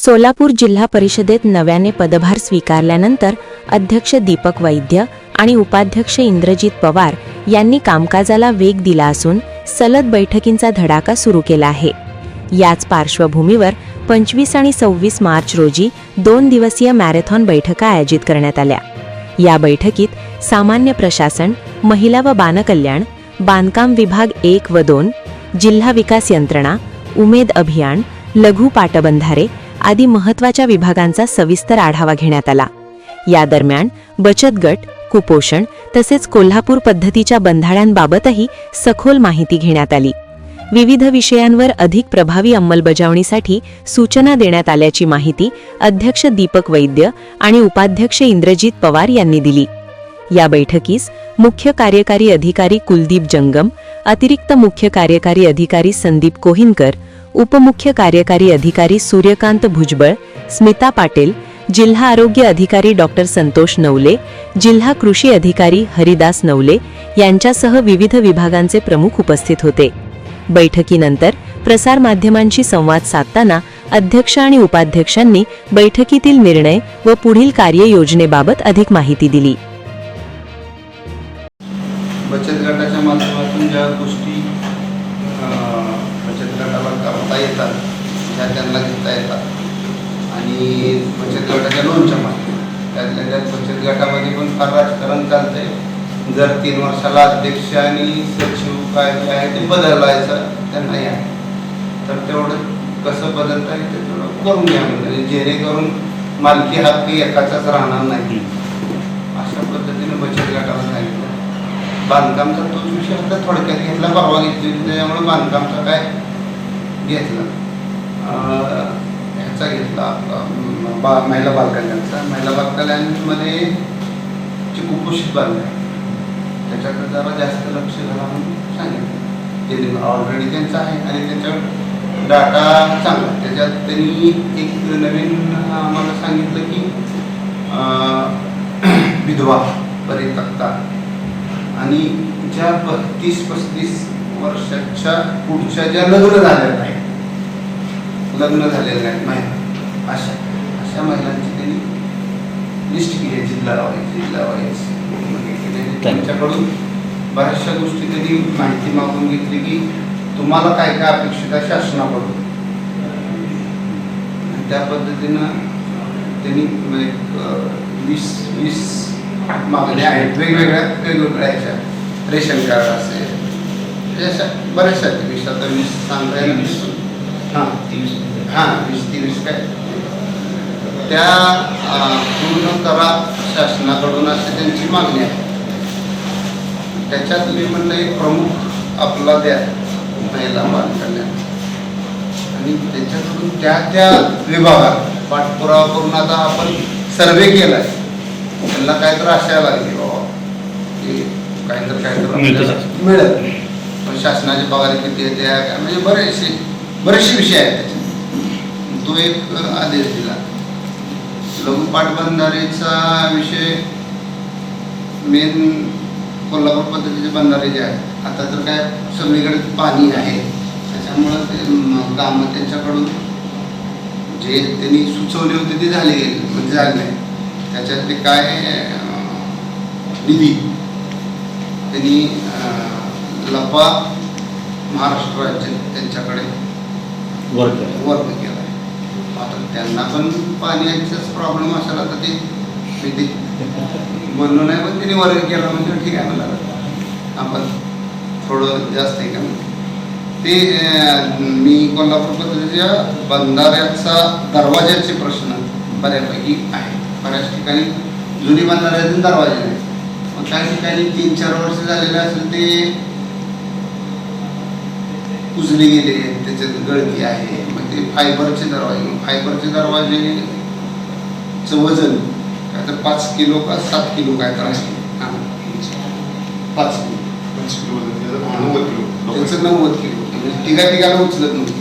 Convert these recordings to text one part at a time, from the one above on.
सोलापूर जिल्हा परिषदेत नव्याने पदभार स्वीकारल्यानंतर अध्यक्ष दीपक वैद्य आणि उपाध्यक्ष इंद्रजित पवार यांनी कामकाजाला वेग दिला असून सलग बैठकींचा धडाका सुरू केला आहे। याच पार्श्वभूमीवर 25 आणि 26 मार्च रोजी 2 दिवसीय मॅरेथॉन बैठका आयोजित करण्यात आल्या। या बैठकीत सामान्य प्रशासन, महिला व बालकल्याण, बांधकाम विभाग 1 व 2, जिल्हा विकास यंत्रणा, उमेद अभियान, लघु पाटबंधारे आदी महत्त्वाच्या विभागांचा सविस्तर आढावा घेण्यात आला। या दरम्यान बचत गट, कुपोषण तसेच कोल्हापूर पद्धतीच्या बंधाऱ्यांबाबतही सखोल माहिती घेण्यात आली। विविध विषयांवर अधिक प्रभावी अंमलबजावणीसाठी सूचना देण्यात आल्याची माहिती अध्यक्ष दीपक वैद्य आणि उपाध्यक्ष इंद्रजित पवार यांनी दिली। या बैठकीस मुख्य कार्यकारी अधिकारी कुलदीप जंगम, अतिरिक्त मुख्य कार्यकारी अधिकारी संदीप कोहिनकर, उपमुख्य कार्यकारी अधिकारी सूर्यकांत भुजबळ, स्मिता पाटील, जिल्हा आरोग्य अधिकारी डॉक्टर संतोष नवले, जिल्हा कृषी अधिकारी हरिदास नवले यांच्यासह विविध विभागांचे प्रमुख उपस्थित होते। बैठकीनंतर प्रसार माध्यमांशी संवाद साधताना अध्यक्ष आणि उपाध्यक्षांनी बैठकीतील निर्णय व पुढील कार्ययोजनेबाबत अधिक माहिती दिली। बचत गटाच्या माध्यमातून ज्या गोष्टी बचत गटाला करता येतात त्या त्यांना घेता येतात आणि बचत गटाच्या लोनच्या माध्यमातून त्यातल्या त्यात बचत गटामध्ये पण फार राजकारण चालतंय। जर 3 वर्षाला अध्यक्ष आणि सचिव काय आहे ते बदलायचं त्यांना या, तर तेवढं कसं बदलता येते तेवढं करून घ्या, म्हणजे जेणेकरून मालकी हक्क एकाचाच राहणार नाही। अशा पद्धतीने बचत गटाला सांगितलं। बांधकामचा तोच विषय होता, थोडक्यात घेतला, परवा घेतली होती, त्याच्यामुळे बांधकामचा काय घेतला, ह्याचा घेतला महिला बालकल्याणचा। महिला बालकल्याणमध्ये जे कुपोषित बांधले त्याच्याकडे जरा जास्त लक्ष घाला म्हणून सांगितलं। ते ऑलरेडी त्यांचं आहे आणि त्याच्यावर डाटा चांगला। त्याच्यात त्यांनी एक नवीन आम्हाला सांगितलं की विधवा परित्यक्ता आणि ज्या 30-35 वर्षाच्या पुढच्या ज्या लग्न झालेल्या आहेत महिला, अशा महिलांची त्यांनी लिस्ट केली आहे जिल्हा वाईज त्यांच्याकडून बऱ्याचशा गोष्टी त्यांनी माहिती मागून घेतली की तुम्हाला काय काय अपेक्षित आहे शासनाकडून, त्या पद्धतीनं त्यांनी 20 मागण्या आहेत वेगवेगळ्या ह्याच्या। रेशन कार्ड असेल, अशा बऱ्याचशा 20 सांगता येईल, 20-23 काय त्या पूर्ण करा शासनाकडून अशी त्यांची मागणी आहे। त्याच्यात मी म्हणलं एक प्रमुख आपला द्या महिला बालकल्याण आणि त्याच्याकडून त्या विभागात पाठपुरावा करून आता आपण सर्वे केलाय। त्यांना काय तर आशा लागली बाबा की काहीतरी मिळत, पण शासनाची पगार किती येते काय, म्हणजे बरेचसे विषय आहेत त्याच्यात। तो एक आदेश दिला। लघु पाटबंधारेचा विषय मेन कोल्हापूर पद्धतीचे बंधारे जे आहेत, आता तर काय सगळीकडे पाणी आहे त्याच्यामुळं ते कामं त्यांच्याकडून जे त्यांनी सुचवले होते ते झाले नाही। त्याच्यात ते काय निधी त्यांनी लपा महाराष्ट्र राज्य त्यांच्याकडे वर्ग केला आहे। आता त्यांना पण पाण्याचाच प्रॉब्लेम असेल, आता ते म्हणून नाही, पण त्यांनी वर्ग केला म्हणजे ठीक आहे मला आपण थोडं जास्त आहे का ते। मी कोल्हापूर पद्धतीच्या बंधाऱ्याचा दरवाजाचे प्रश्न बऱ्यापैकी आहे। बऱ्याच ठिकाणी जुनी बंधाऱ्यातून दरवाजे नाही, मग काही ठिकाणी 3-4 वर्ष झालेले असेल ते कुजले गेले, त्याच्यात गळती आहे, मग ते फायबरचे दरवाजेचं वजन काय तर 5 किलो का 7 किलो काय तर आहे, 5 किलो त्याचं 90 किलो तिघाला उचलत नव्हती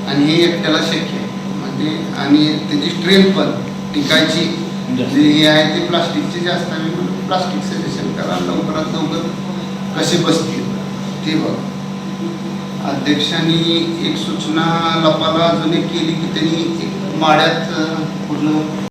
आणि हे एकट्याला शक्य आहे म्हणजे। आणि त्याची स्ट्रेंथ पण टिकायची जे हे आहे ते प्लास्टिकचे जास्त आहे, म्हणून प्लास्टिक सजेशन करा, लवकरात लवकर कसे बसतील ते बघ। अध्यक्षांनी एक सूचना लपाला अजून एक केली की त्यांनी एक माड्यात पूर्ण